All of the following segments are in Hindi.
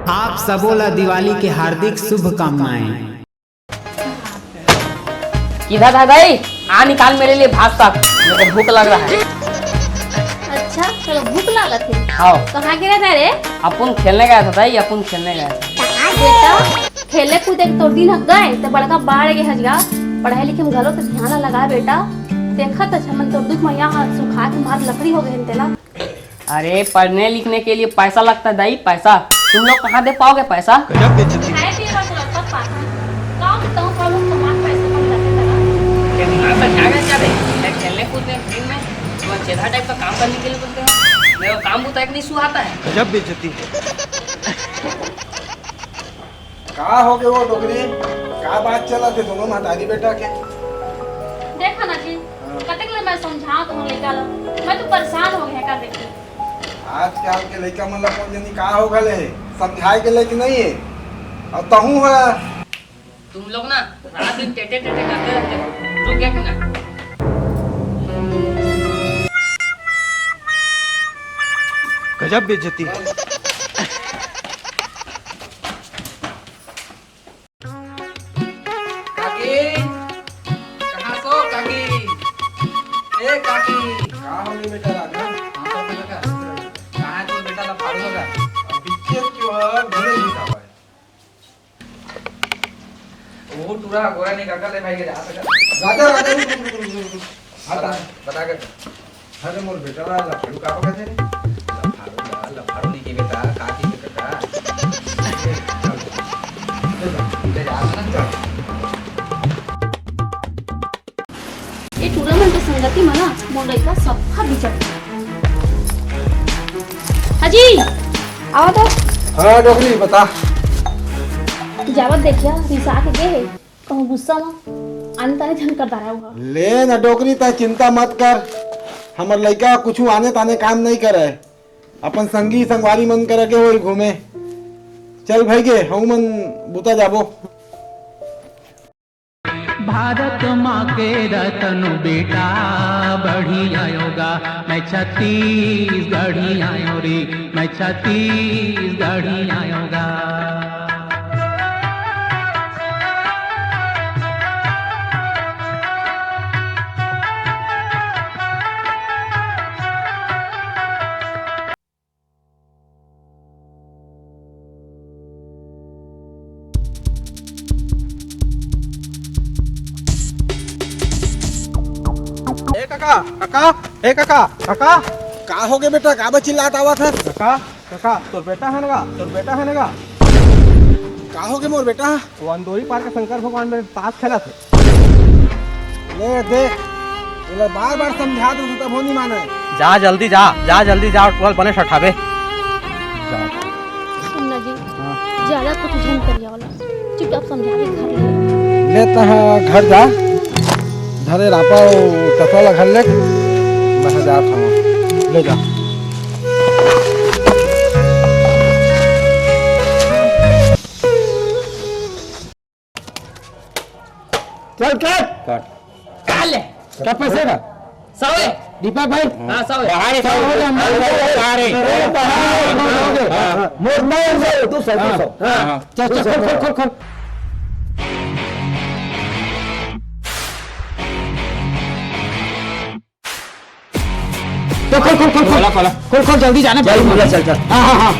आप सबोला दिवाली के हार्दिक शुभकामनाएं। किधर है भाई? आ निकाल मेरे लिए भात साग, मुझे भूख लग रहा है। अच्छा चलो भूख लगा थी। हाँ कहाँ गिरा था रे? अपन खेलने गया था भाई, अपन खेलने गया था। बेटा खेले कूदे तो दिन हक गए तो बड़का बाढ़ के हजिया पढ़ाई लिखे में घलो तो ध्यान लगा बेटा। देखा तो मन तो दुख में यहाँ सुखा के मार लकड़ी हो गए तेला। अरे पढ़ने लिखने के लिए पैसा लगता है दाई, पैसा तुम लोग कहाँ दे पाओगे पैसा? खेलने कूदने में चेधा टाइप का काम करने के लिए बोलते हैं, मेरा काम होता है कि नहीं सुहाता है। गजब बेइज्जती। का हो गए वो डोगरी? का बात चला थे दोनों महतारी बेटा के? देखा ना जी कतक ले मैं समझाऊं तुम लेकर लो, मैं तो परेशान हो गया कर देखी। आजकल के लड़का मन ला कौन जानी का हो गले समझाए के लेके नहीं है और तहू है। तुम लोग ना रात दिन टेटे टेटे करते रहते हो, रुक गया क्यों ना? गजब बेइज्जती। काकी कहाँ सो काकी? ए काकी का हो गई बेटा राजा? हाँ तो मैं लगा कहाँ है तो बेटा ला फाड़ू लगा पीछे क्यों है? घरे ही था भाई। वो टूरा गोरा नहीं काका ले भाई के जा सका राजा राजा रुक। बता बता कर अरे मोर बेटा राजा फाड़ू का कहते रे? लफाड़ू नहीं के बेटा काकी के काका ले जा ना चल। ये टूर्नामेंट के संगति में ना मोर लड़का सफा बिचड़। हाजी आओ तो हाँ डोगरी बता। जावत देखिया रिसा के गए है कहूँ गुस्सा में आने ताने झन करता रहा होगा। ले ना डोगरी ता चिंता मत कर, हमर लड़का कुछ आने ताने काम नहीं करे, अपन संगी संगवारी मन करे के होई घूमे। चल भाई गे हम मन बुता जाबो। भारत माँ के रतन बेटा बढ़ी आयोगा, मैं छत्तीसगढ़ी आयो रे, मैं छत्तीसगढ़ी आयोगा। ए काका काका ए काका काका का हो गए बेटा? का चिल्लात आवा था? काका काका तोर बेटा है ना? तोर बेटा है ना? का हो गए मोर बेटा? वो अंदोरी पार के शंकर भगवान में ताश खेला थे। ले देख इला बार बार समझा दो तब हो नहीं माने। जा जल्दी जा जल्दी जा और बने सठावे। सुनना जी ज्यादा कुछ झन करिया वाला चुपचाप समझा के घर ले। लेता है घर जा धरे रापा टटोला घर ले मैं जा था ले जा। चल कट काल ले क्या पैसे का? सौए दीपक भाई हाँ सौए तू चल खोल खोल। खोल जल्दी जाना। चल चल हाँ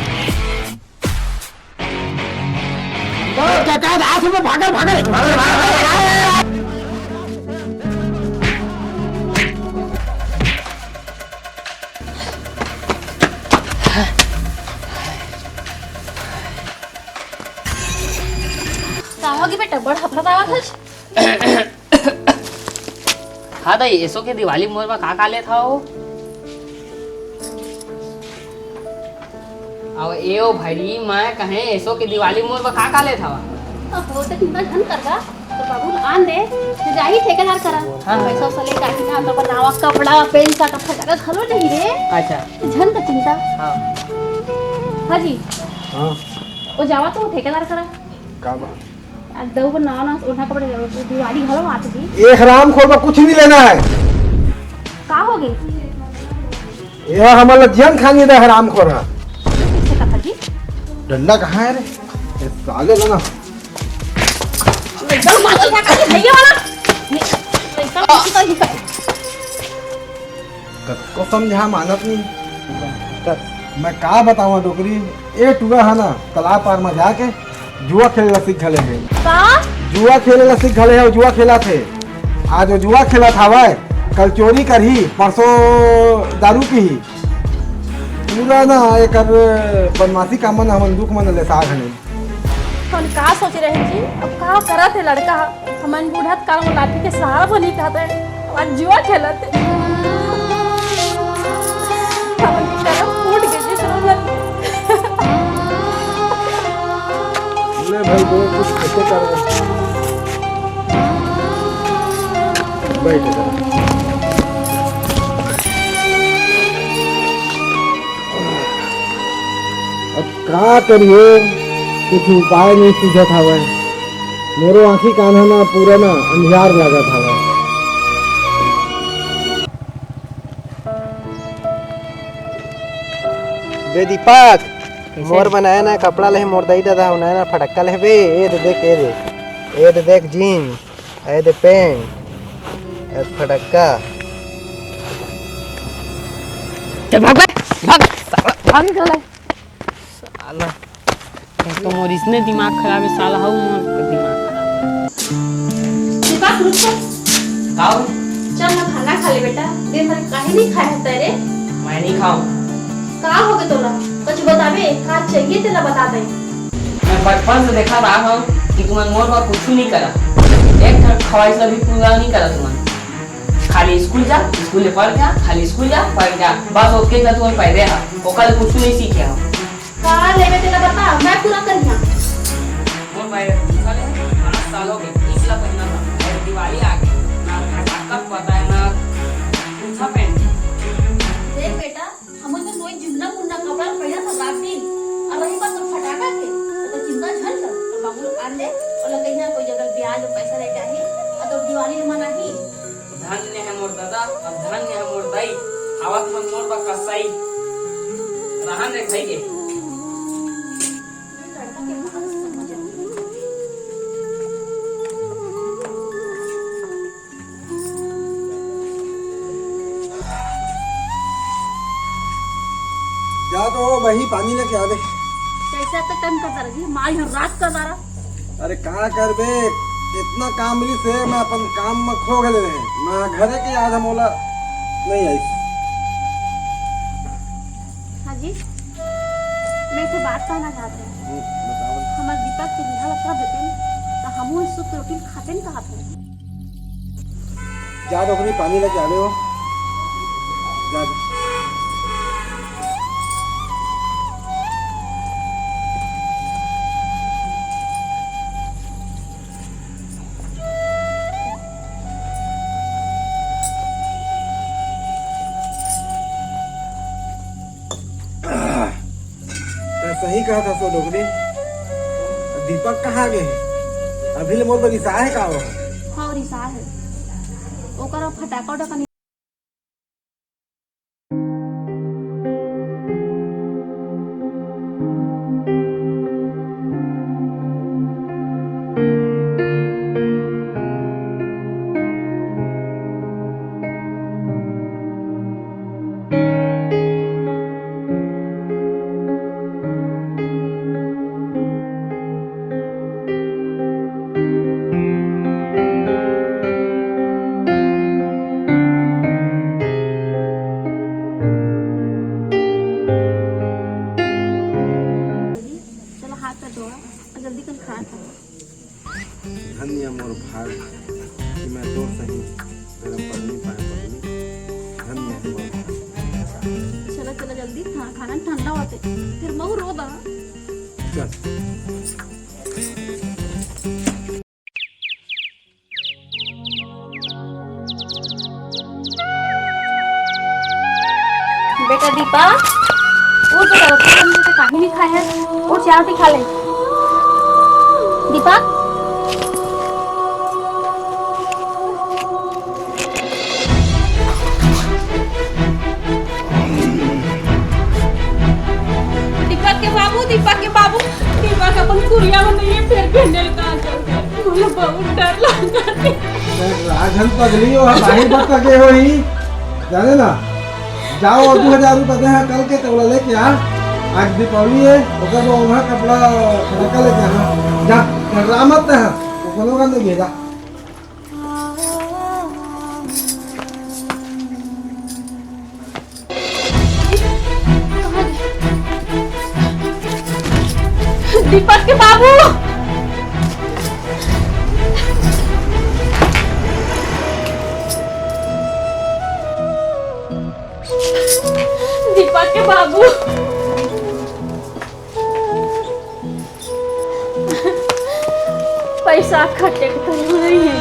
भागल होगी बेटा बड़ हफड़ा आवा था। हाँ दाई ऐसो के दिवाली मोर में का ले था वो? अब एओ भाई मैं कहे ऐसो के दिवाली मोर में का ले था? हो तो कितना धन करगा तो बाबू आन दे तो जाही ठेकेदार करा। पैसा उसा ले काटी ना तो बनावा कपड़ा पेन सा कपड़ा जगह खलो नहीं रे। अच्छा धन का चिंता। हाँ हाँ जी हाँ वो जावा तो ठेकेदार करा का बा आज दो को ना ओढ़ा कपड़े दिवाली घरो आती थी। एक हराम खोर में कुछ नहीं लेना है। का हो गई यह हमारा जन खानी दे हराम खोर है। किससे कथा जी डंडा कहाँ है रे? ये साले लगा। एकदम मार क्या कर भैया वाला एकदम किसी का ही को समझा मानत नहीं। मैं का बताऊँ डोकरी, ए टुआ है ना तालाब पार में जाके जुआ खेले सीख गले है। का जुआ खेले सीख गले है, जुआ खेला थे। आज वो जुआ खेला था वह, कल चोरी कर ही, परसों दारू पी ही। पूरा ना एक बदमाशी का मन हमन दुख मन ले साग हने। हम का सोच रहे जी, अब का करा थे लड़का हमन बूढ़त काल में लाठी के सहारा बनी कहते आज जुआ खेलते हमन की करम फूट गई जी समझ ले भाई दो कुछ कैसे कर रहे बैठ जा। अब का करिए, कुछ उपाय नहीं सूझा था वह। मेरे आँखी कान है ना पूरा ना अंधियार लगा था वह। बे दीपक मोर बनाया ना कपड़ा ले मोर दई दादा होना ना फटक्का ले बे ए दे देख ए दे देख जीन ए दे पेंट ए फटक्का चल भाग भाग भाग गए साला तो मोर इसने दिमाग खराब है साला हाउ मोर दिमाग खराब दीपक रुक खाओ चल ना खाना खा ले बेटा दिन भर काहे नहीं खाया है तेरे मैं नहीं खाऊं। का हो गए तोरा कुछ बतावे का चाहिए तेला बता दे। मैं बचपन से देखा रहा हूँ कि तुम्हारे मोर का कुछ नहीं करा, एक ख्वाहिश भी पूरा नहीं करा तुम्हारे। खाली स्कूल जा, स्कूल में पढ़ जा, खाली स्कूल जा पढ़ जा, बस ओके का तुम्हारे पैदे हा ओकल कुछ नहीं सीखे हो। का लेवे तेला बता मैं पूरा करिया। मोर पैदे साले 5 साल हो गए, इकला पहना था और दिवाली आ गई ना फटाका पता है ना पूछा पहन। देख बेटा हम तो कोई जिंदा मुन्ना कपड़ा पहना था राती और वही बात तो फटाका के तो चिंता झल कर और बाबू आन दे और लगे ना कोई जगह ब्याज और पैसा लेके आई और तो दिवाली में मना ही धन्य है मोर दादा और धन्य है मोर दाई, आवत मन मोर बा कसाई रहन रे खाई के लड़का के मानस समझ जा तो वही पानी लेके आवे। कैसा तो टाइम का दर्जी मार यहाँ रात का दारा। अरे का करबे, इतना काम मिली से मैं अपन काम में खो गए रहे। मैं घरे के याद मोला नहीं आई। हाँ जी मैं तो बात कहना चाहते हैं बताओ। हमारे दीपक के बिहार कर देते तो हम इस सुख रोटी खाते नहीं कहा थे। जा तो अपनी पानी लेके आवे हो। जा दो। सही कहा था सो डोगरी। दीपक कहाँ गए? अभी ले मोर पर रिसा है का वो? हाँ रिसा है ओकर फटाका उटाका जल्दी कर खा धन्य मोर भाग कि मैं तो सही तेरा पढ़ नहीं पाया पढ़नी। धन्य है मोर भाग। चला चला जल्दी खाना ठंडा होते फिर मऊ रो दा। चल बेटा दीपा वो तो हमने तो काहे नहीं खाया है और चाय भी खा ले दीपा। दीपक के बाबू दीपक के बाबू दीपक अपन कुरिया में नहीं है फिर भेंडल कहां चल बोले बहुत डर लगता राजन पगली हो बाहर बात के हो ही जाने ना जाओ 2000 रुपए दे कल के तबला लेके आ आज दीपावली है ओकर वहां कपड़ा फटाका लेके आ जा रामत है कोनो का नहीं भेजा दीपक के बाबू दीपक के बाबू पैसा खट्टे के तो नहीं है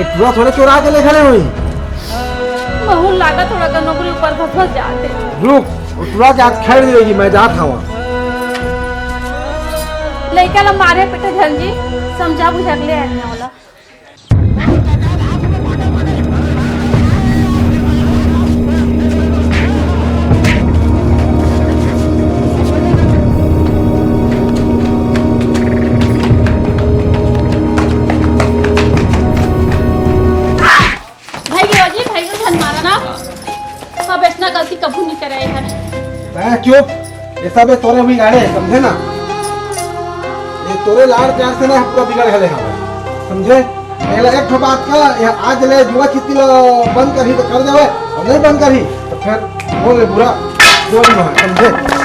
एक पूरा थोड़े चोरा के ले खड़े हुई बहुत लागत थोड़ा का नौकरी ऊपर फंस जाते रुक पूरा के आज खेल देगी मैं जात हूं लड़का ला मारे पेटे झंझी समझा बुझा के ले आने वाला भाई को धन मारा ना अब इतना गलती कभी नहीं करे है चुप ये सब तोरे भी गाड़े समझे ना ये तोरे लाड़ प्यार से ना पूरा बिगड़ गए हम समझे पहले एक ठो बात का आज ले जुआ चित्ती बंद करी तो कर देवे और नहीं बंद करी तो फिर बोले बुरा बोल ना समझे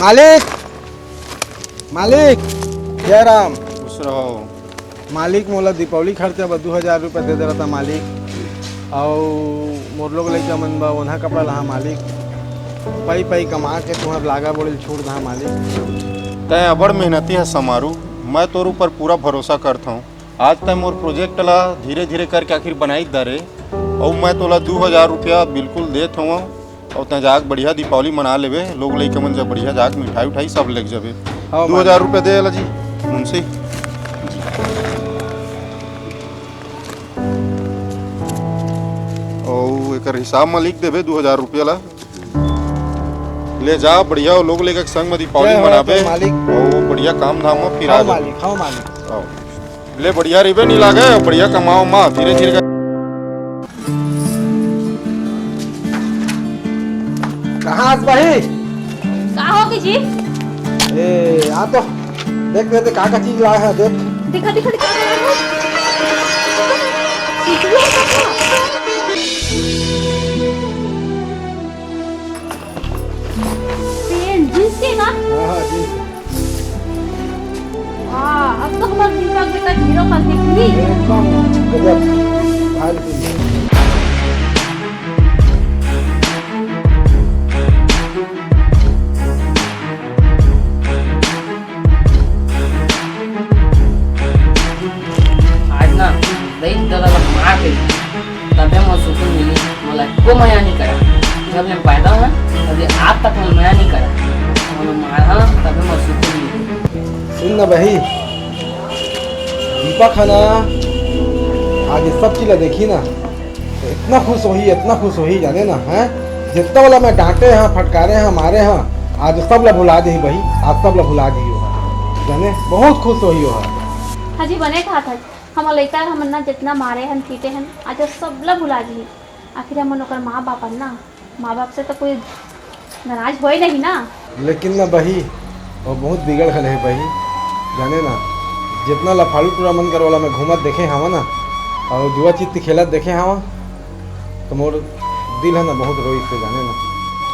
मालिक मालिक जय राम खुश रहो। मालिक मोला दीपावली खर्चा 2000 रुपये दे रहा था मालिक और मोर लोग लेके मन बा ओन्हा कपड़ा लहा मालिक पई पई कमा के तुम्हार लागा बोल छोड़ दहा मालिक तय अबड़ मेहनती है समारू मैं तोर ऊपर पूरा भरोसा करता हूँ आज तय मोर प्रोजेक्ट ला धीरे धीरे करके आखिर बनाई दरे और मैं तोला 2000 रुपया बिल्कुल देत हूँ और तय जाग बढ़िया दीपावली मना लेवे लोग लेके मन जब बढ़िया जाग मिठाई उठाई सब लेके जावे 2000 रुपये दे ला जी मुंशी और एक हिसाब में लिख देवे 2000 रुपया ला ले जा बढ़िया लोग लेकर संग में दीपावली मनावे और बढ़िया काम धाम में फिर आ मालिक हाँ मालिक ले बढ़िया रिबे नहीं लागे बढ़िया कमाओ माँ धीरे धीरे कहाँ आज भाई का हो जी ए आ तो देख देते का चीज लाया है देख दिखा दिखा दिखा जींस के ना हाँ जी अब तो हमारा दीपक बेटा हीरो का दिखली एकदम गजब भारी आज ना दही दादा मार के तबे मैं सुकून मिली बोला को मया नहीं करा जब मैं पैदा हुआ तभी आज तक मैं मया नहीं करा मैं मारा तबे मैं सुकून मिली सुन ना भाई दीपक है ना आज ये सब चीज़ देखी ना तो इतना खुश होही जाने ना है जितना वाला मैं डांटे हैं फटकारे हैं मारे हैं आज सब ला भुला दी भाई आज सब ला भुला दी हो जाने बहुत खुश होही हो हाजी बने कहा था हम लड़का हम ना जितना मारे हैं पीटे हैं आज सब ला भुला दी आखिर हम ओकर माँ बाप ना माँ बाप से तो कोई नाराज हो ही नहीं ना लेकिन ना भाई वो बहुत बिगड़ गए है भाई जाने ना जितना लफाड़ू टूरा मन कर वाला मैं घूमत देखे हवा ना और जुआ चित्ती खेलत देखे हवा तो मोर दिल है ना बहुत रोई से जाने ना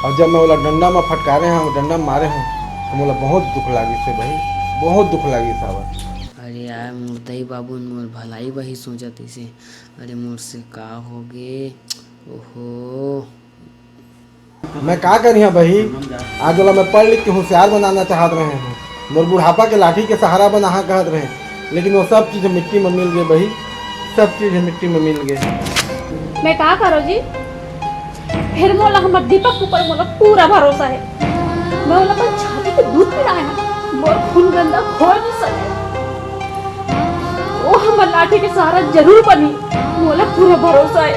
और जब मैं वाला डंडा में फटकारे हैं डंडा में मारे हैं तो मोला बहुत दुख लागी से भाई बहुत दुख लागी साहब अरे यार मुर्दई बाबू मोर भलाई वही सोचत इसे अरे मोर से का हो गे ओहो मैं का करी है भाई आज वाला मैं पढ़ लिख के होशियार बनाना चाहत रहे हैं मोर बुढ़ापा के लाठी के सहारा बना कहत रहे लेकिन वो सब चीज़ मिट्टी में मिल गए भाई सब चीज़ मिट्टी में मिल गए मैं कहा करो जी फिर मोला हमर दीपक ऊपर मोला पूरा भरोसा है मैं बोला पर छाती पे दूध पिला है मोर खून गंदा हो नहीं सके वो हमर लाठी के सहारा जरूर बनी मोला पूरा भरोसा है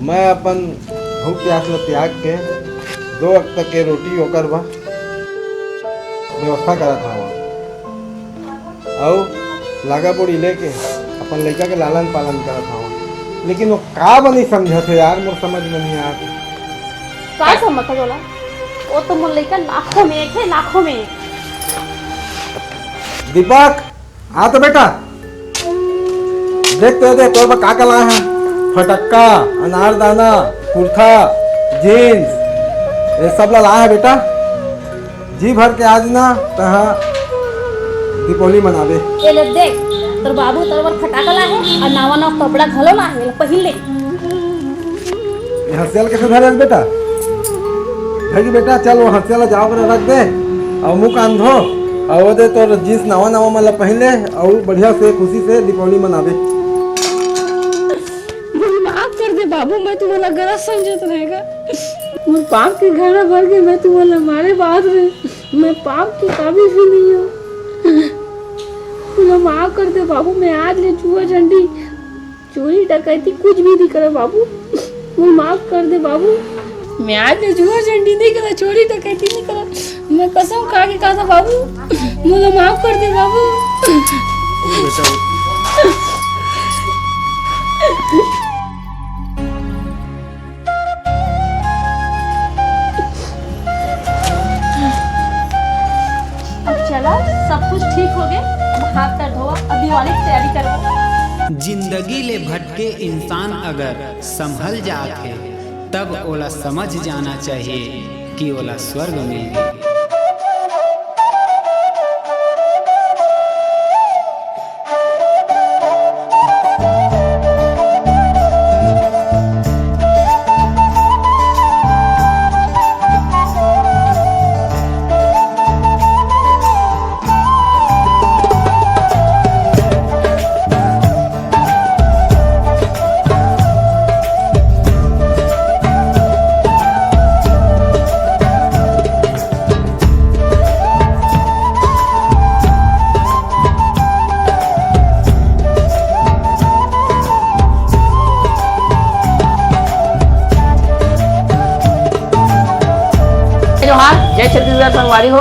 मैं अपन भूख प्यास ल त्याग के 2 वक्त तक के रोटी ओकर बा व्यवस्था करत हवा और लागा बोड़ी लेके अपन लड़का के लालन पालन करत हवा। लेकिन वो का बनी समझत है यार, मोर समझ में नहीं आत। का समझ बोला? वो तो मोर लड़का लाखों में एक है, लाखों में एक। दीपक आ तो बेटा, देख तो देख तोर का लाया है। फटक्का, अनारदाना, कुर्ता, जीन्स ये सब ला लाया है बेटा। जी भर के आज ना तहाँ दीपावली मनावे। ये ले देख, तोर बाबू तोर बर फटाका ला है और नवा नवा कपड़ा घलो ला है, पहिन ले। ये हंसियल कैसे धरे बेटा? भाई बेटा चल वो हंसियल जाओ कर रख दे और मुंह कान धो और वो दे तोर जीन्स नवा नवा मतलब पहन ले और बढ़िया से खुशी से दीपावली मनावे। माफ कर दे बाबू, मैं तुम्हारा गलत समझत रहेगा। मैं पाप के घड़ा भर के मैं तुम्हारा हमारे बात में मैं पाप की काबिल भी नहीं हूँ। मुझे माफ कर दे बाबू, मैं आज ले जुआ झंडी चोरी डकैती कुछ भी नहीं करे बाबू, मुझे माफ कर दे बाबू। मैं आज ले जुआ झंडी नहीं करा, चोरी डकैती नहीं करा, मैं कसम खा के कहा था बाबू, मुझे माफ कर दे बाबू। अब चला, सब कुछ ठीक हो गया, अब हाथ पैर धोआ, अब दिवाली की तैयारी करो। जिंदगी ले भटके इंसान अगर संभल जाके तब ओला समझ जाना चाहिए कि ओला स्वर्ग मिल गया। जय छत्तीसगढ़ संगवारी हो।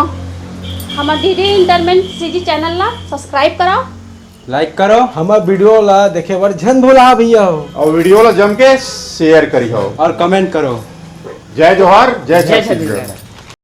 हमार डीडी इंटरटेनमेंट सीजी चैनल ला सब्सक्राइब कराओ, लाइक करो, हमार वीडियो ला देखे बर झन भूला भैया हो और वीडियो ला जम के शेयर करी हो और कमेंट करो। जय जोहार, जय जय छत्तीसगढ़। छत्तीसगढ़।